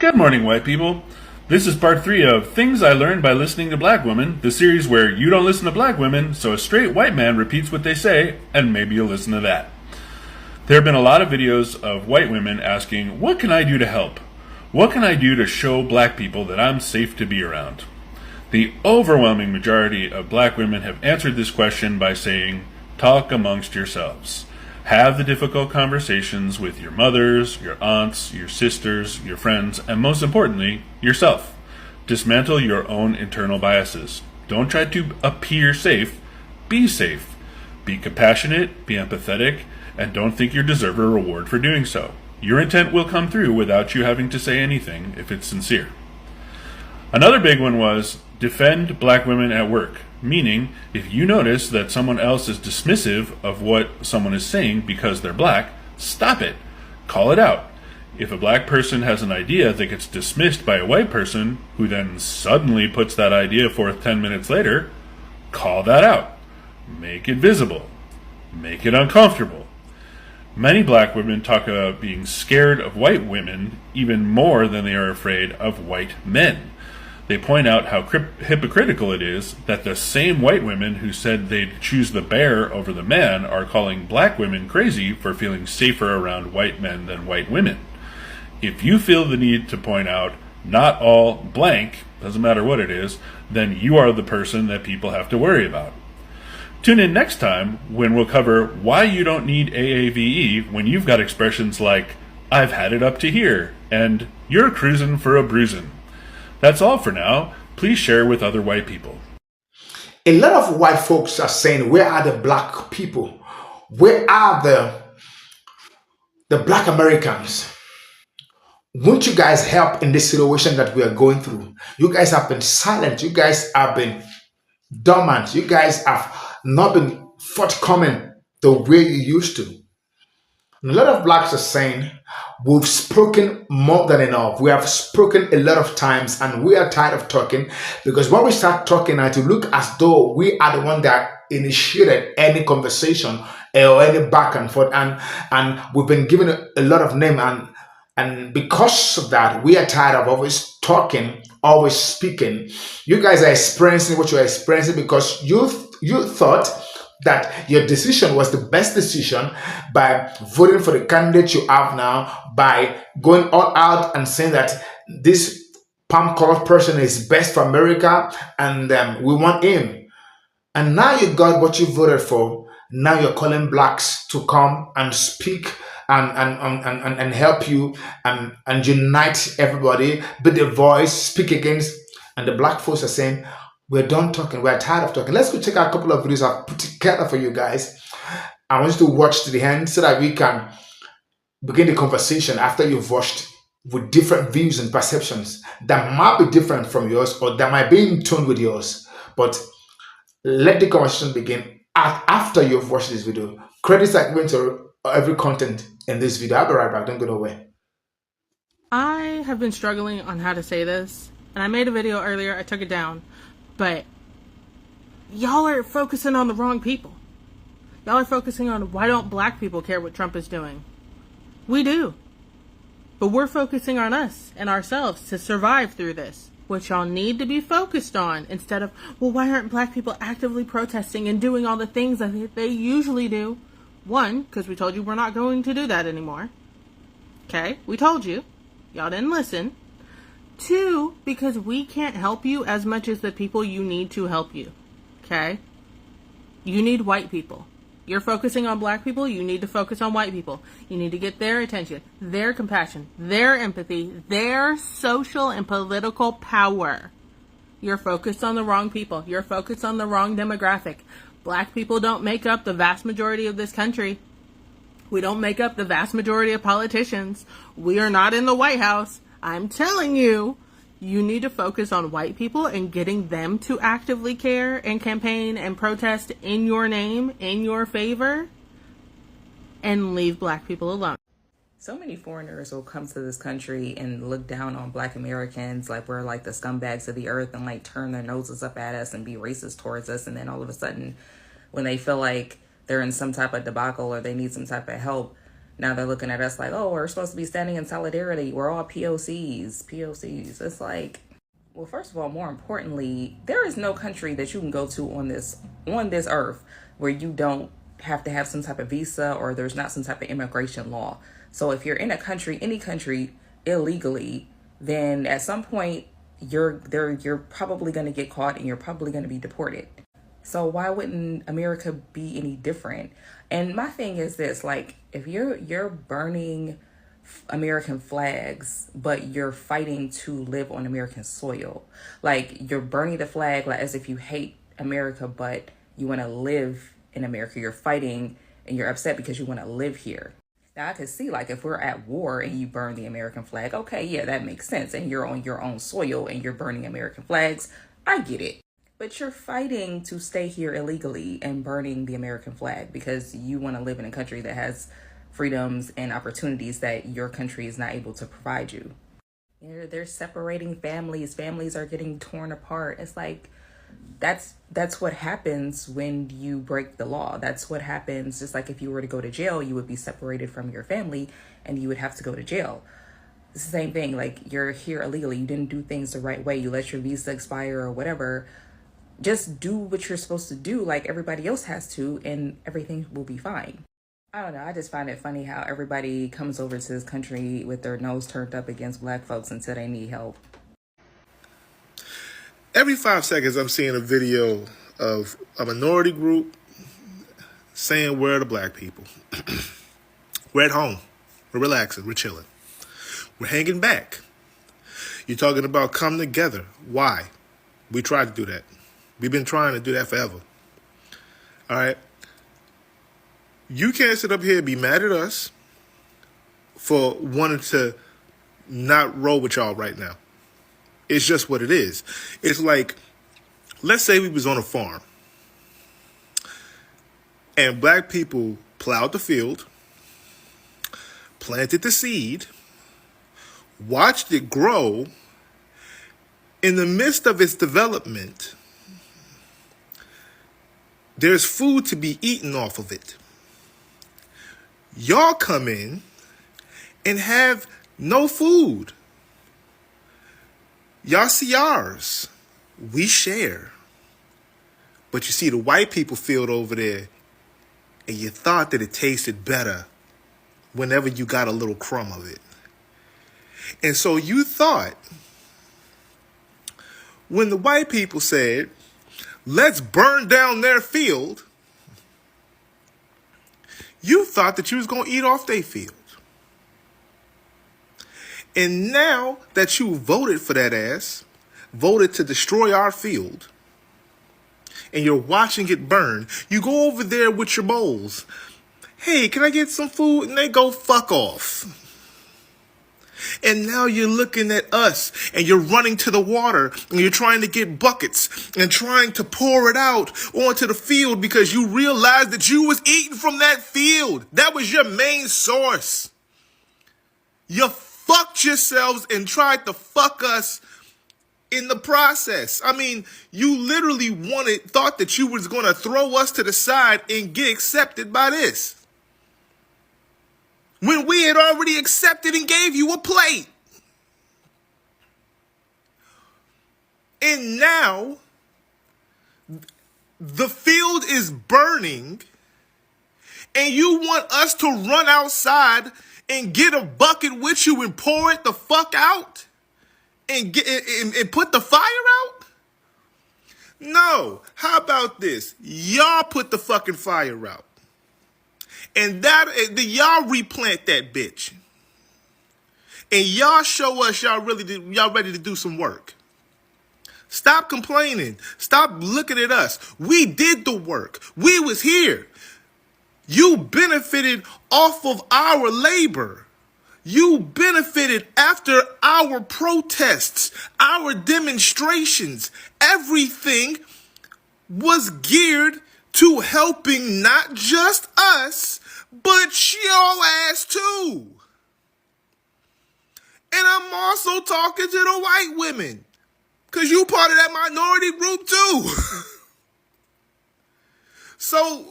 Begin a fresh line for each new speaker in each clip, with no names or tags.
Good morning, white people. This is part 3 of Things I Learned by Listening to Black Women, the series where you don't listen to black women, so a straight white man repeats what they say, and maybe you'll listen to that. There have been a lot of videos of white women asking, what can I do to help? What can I do to show black people that I'm safe to be around? The overwhelming majority of black women have answered this question by saying, talk amongst yourselves. Have the difficult conversations with your mothers, your aunts, your sisters, your friends, and most importantly, yourself. Dismantle your own internal biases. Don't try to appear safe. Be safe. Be compassionate, be empathetic, and don't think you deserve a reward for doing so. Your intent will come through without you having to say anything if it's sincere. Another big one was defend black women at work. Meaning, if you notice that someone else is dismissive of what someone is saying because they're black, stop it. Call it out. If a black person has an idea that gets dismissed by a white person, who then suddenly puts that idea forth 10 minutes later, call that out. Make it visible. Make it uncomfortable. Many black women talk about being scared of white women even more than they are afraid of white men. They point out how hypocritical it is that the same white women who said they'd choose the bear over the man are calling black women crazy for feeling safer around white men than white women. If you feel the need to point out not all blank, doesn't matter what it is, then you are the person that people have to worry about. Tune in next time when we'll cover why you don't need AAVE when you've got expressions like, I've had it up to here, and you're cruising for a bruisin'. That's all for now. Please share with other white people.
A lot of white folks are saying, where are the black people? Where are the black Americans? Won't you guys help in this situation that we are going through? You guys have been silent. You guys have been dormant. You guys have not been forthcoming the way you used to. A lot of blacks are saying, we've spoken more than enough. We have spoken a lot of times and we are tired of talking, because when we start talking now, to look as though we are the one that initiated any conversation or any back and forth, and we've been given a lot of name, and because of that, we are tired of always talking, always speaking. You guys are experiencing what you're experiencing because you thought that your decision was the best decision by voting for the candidate you have now, by going all out and saying that this palm-colored person is best for America and we want him. And now you got what you voted for. Now you're calling blacks to come and speak and help you and unite everybody, be the voice, speak against. And the black folks are saying, we're done talking. We're tired of talking. Let's go check out a couple of videos I've put together for you guys. I want you to watch to the end so that we can begin the conversation after you've watched, with different views and perceptions that might be different from yours or that might be in tune with yours. But let the conversation begin after you've watched this video. Credits are given to every content in this video. I'll be right back. Don't go nowhere.
I have been struggling on how to say this, and I made a video earlier. I took it down. But y'all are focusing on the wrong people. Y'all are focusing on, why don't black people care what Trump is doing? We do. But we're focusing on us and ourselves to survive through this. What y'all need to be focused on, instead of, well, why aren't black people actively protesting and doing all the things that they usually do? One, because we told you we're not going to do that anymore. Okay? We told you. Y'all didn't listen. Two, because we can't help you as much as the people you need to help you. Okay? You need white people. You're focusing on black people, you need to focus on white people. You need to get their attention, their compassion, their empathy, their social and political power. You're focused on the wrong people. You're focused on the wrong demographic. Black people don't make up the vast majority of this country. We don't make up the vast majority of politicians. We are not in the White House. I'm telling you, you need to focus on white people and getting them to actively care and campaign and protest in your name, in your favor, and leave black people alone.
So many foreigners will come to this country and look down on black Americans like we're like the scumbags of the earth and like turn their noses up at us and be racist towards us. And then all of a sudden, when they feel like they're in some type of debacle or they need some type of help, Now they're looking at us like, oh, we're supposed to be standing in solidarity. We're all POCs. It's like, well, first of all, more importantly, there is no country that you can go to on this earth where you don't have to have some type of visa or there's not some type of immigration law. So if you're in a country, any country, illegally, then at some point you're probably going to get caught and you're probably going to be deported. So why wouldn't America be any different? And my thing is this, like, if you're burning American flags, but you're fighting to live on American soil, like you're burning the flag like as if you hate America, but you want to live in America. You're fighting and you're upset because you want to live here. Now I could see, like, if we're at war and you burn the American flag, okay, yeah, that makes sense. And you're on your own soil and you're burning American flags. I get it. But you're fighting to stay here illegally and burning the American flag because you want to live in a country that has freedoms and opportunities that your country is not able to provide you. They're separating families. Families are getting torn apart. It's like, that's what happens when you break the law. That's what happens. Just like if you were to go to jail, you would be separated from your family and you would have to go to jail. It's the same thing. Like, you're here illegally. You didn't do things the right way. You let your visa expire or whatever. Just do what you're supposed to do like everybody else has to, and everything will be fine. I don't know. I just find it funny how everybody comes over to this country with their nose turned up against black folks until they need help.
Every 5 seconds, I'm seeing a video of a minority group saying, where are the black people? We're at home. We're relaxing. We're chilling. We're hanging back. You're talking about come together. Why? We tried to do that. We've been trying to do that forever. All right? You can't sit up here and be mad at us for wanting to not roll with y'all right now. It's just what it is. It's like, let's say we was on a farm and black people plowed the field, planted the seed, watched it grow. In the midst of its development, there's food to be eaten off of it. Y'all come in and have no food. Y'all see ours. We share. But you see the white people field over there, and you thought that it tasted better whenever you got a little crumb of it. And so you thought, when the white people said, let's burn down their field, you thought that you was going to eat off their field. And now that you voted for that ass, voted to destroy our field, and you're watching it burn, you go over there with your bowls. Hey, can I get some food? And they go, fuck off. And now you're looking at us and you're running to the water and you're trying to get buckets and trying to pour it out onto the field because you realized that you was eating from that field. That was your main source. You fucked yourselves and tried to fuck us in the process. I mean, you literally thought that you was going to throw us to the side and get accepted by this, when we had already accepted and gave you a plate. And now, the field is burning, and you want us to run outside and get a bucket with you and pour it the fuck out? And put the fire out? No. How about this? Y'all put the fucking fire out. And y'all replant that bitch. And y'all show us y'all ready to do some work. Stop complaining. Stop looking at us. We did the work. We was here. You benefited off of our labor. You benefited after our protests, our demonstrations. Everything was geared to helping not just us, but your ass too. And I'm also talking to the white women, because you part of that minority group too. So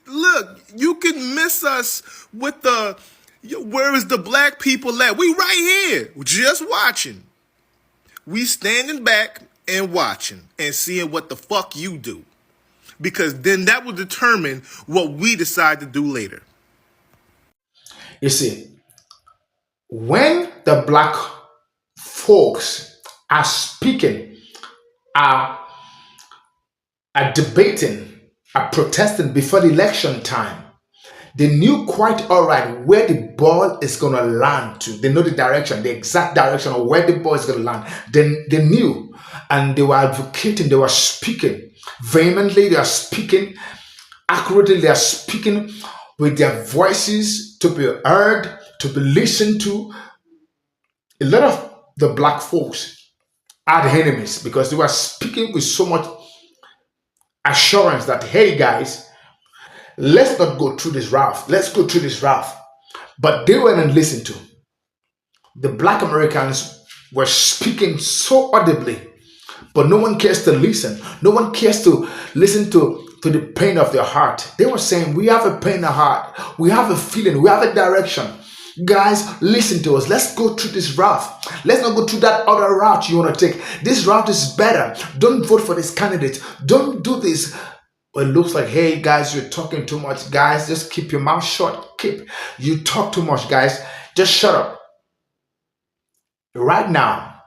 Look, you can miss us with the, where is the black people at? We right here, just watching. We standing back and watching and seeing what the fuck you do. Because then that will determine what we decide to do later.
You see, when the black folks are speaking, are, are debating, are protesting before the election time, they knew quite all right where the ball is going to land to. They know the direction, the exact direction of where the ball is going to land. They knew, and they were advocating, they were speaking vehemently, they are speaking accurately, they are speaking with their voices to be heard, to be listened to. A lot of the black folks are the enemies because they were speaking with so much assurance that, hey guys, let's not go through this route. Let's go through this route. But they weren't listened to. The black Americans were speaking so audibly, but no one cares to listen. No one cares to listen to the pain of their heart. They were saying, we have a pain in our heart. We have a feeling. We have a direction. Guys, listen to us. Let's go through this route. Let's not go through that other route you want to take. This route is better. Don't vote for this candidate. Don't do this. But it looks like, hey guys, you're talking too much. Guys, just keep your mouth shut. You talk too much, guys. Just shut up. Right now,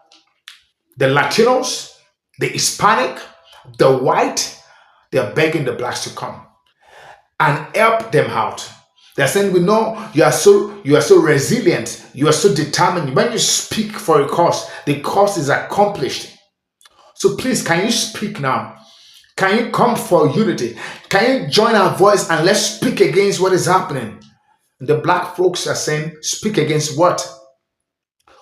the Latinos, the Hispanic, the white, they're begging the blacks to come and help them out. They're saying, we know you are so resilient, you are so determined. When you speak for a cause, the cause is accomplished. So please, can you speak now? Can you come for unity? Can you join our voice and let's speak against what is happening? The black folks are saying, speak against what?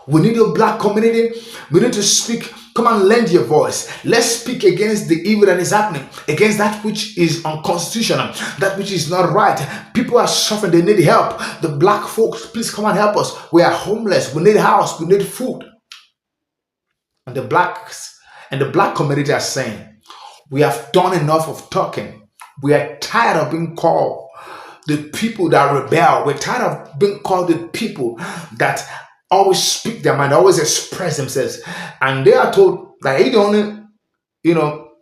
We need a black community. We need to speak. Come and lend your voice. Let's speak against the evil that is happening, against that which is unconstitutional, that which is not right. People are suffering. They need help. The black folks, please come and help us. We are homeless. We need a house. We need food. And the blacks and the black community are saying, we have done enough of talking. We are tired of being called the people that rebel. We're tired of being called the people that always speak their mind, always express themselves. And they are told that they're the only,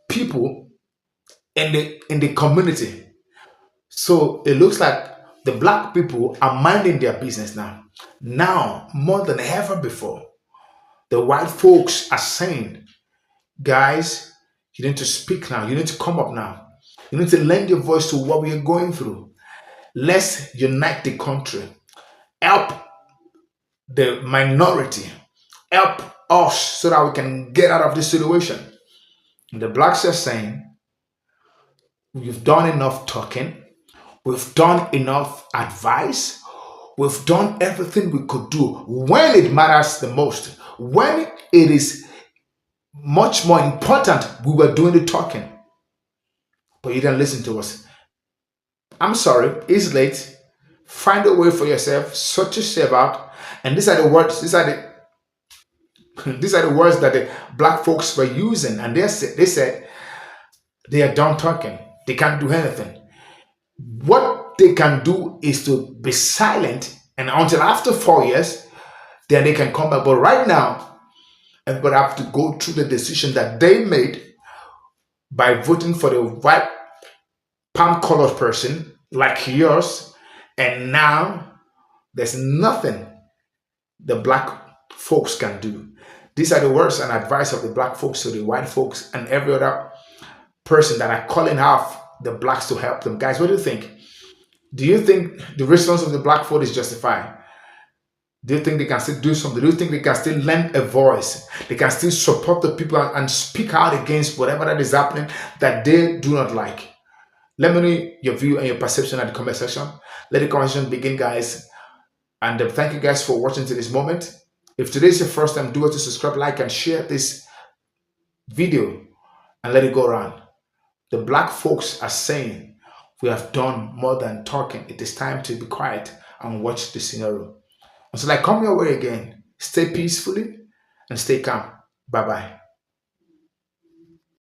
people in the community. So it looks like the black people are minding their business now. Now, more than ever before, the white folks are saying, guys, you need to speak now. You need to come up now. You need to lend your voice to what we are going through. Let's unite the country. Help the minority. Help us so that we can get out of this situation. And the blacks are saying, we've done enough talking. We've done enough advice. We've done everything we could do when it matters the most. When it is much more important, we were doing the talking. But you didn't listen to us. I'm sorry, it's late. Find a way for yourself, sort yourself out. And these are the words, these are the words that the black folks were using. And they said they are done talking. They can't do anything. What they can do is to be silent, and until after 4 years, then they can come back. But right now, everybody have to go through the decision that they made by voting for the white palm colored person like yours. And now there's nothing the black folks can do. These are the words and advice of the black folks to the white folks and every other person that are calling out the blacks to help them. Guys, what do you think? Do you think the response of the black vote is justified? Do you think they can still do something? Do you think they can still lend a voice? They can still support the people and speak out against whatever that is happening that they do not like? Let me know your view and your perception at the comment section. Let the conversation begin, guys. And thank you guys for watching to this moment. If today is your first time, do it to subscribe, like, and share this video and let it go around. The black folks are saying, we have done more than talking. It is time to be quiet and watch the scenario. Until I come your way again, stay peacefully and stay calm. Bye-bye.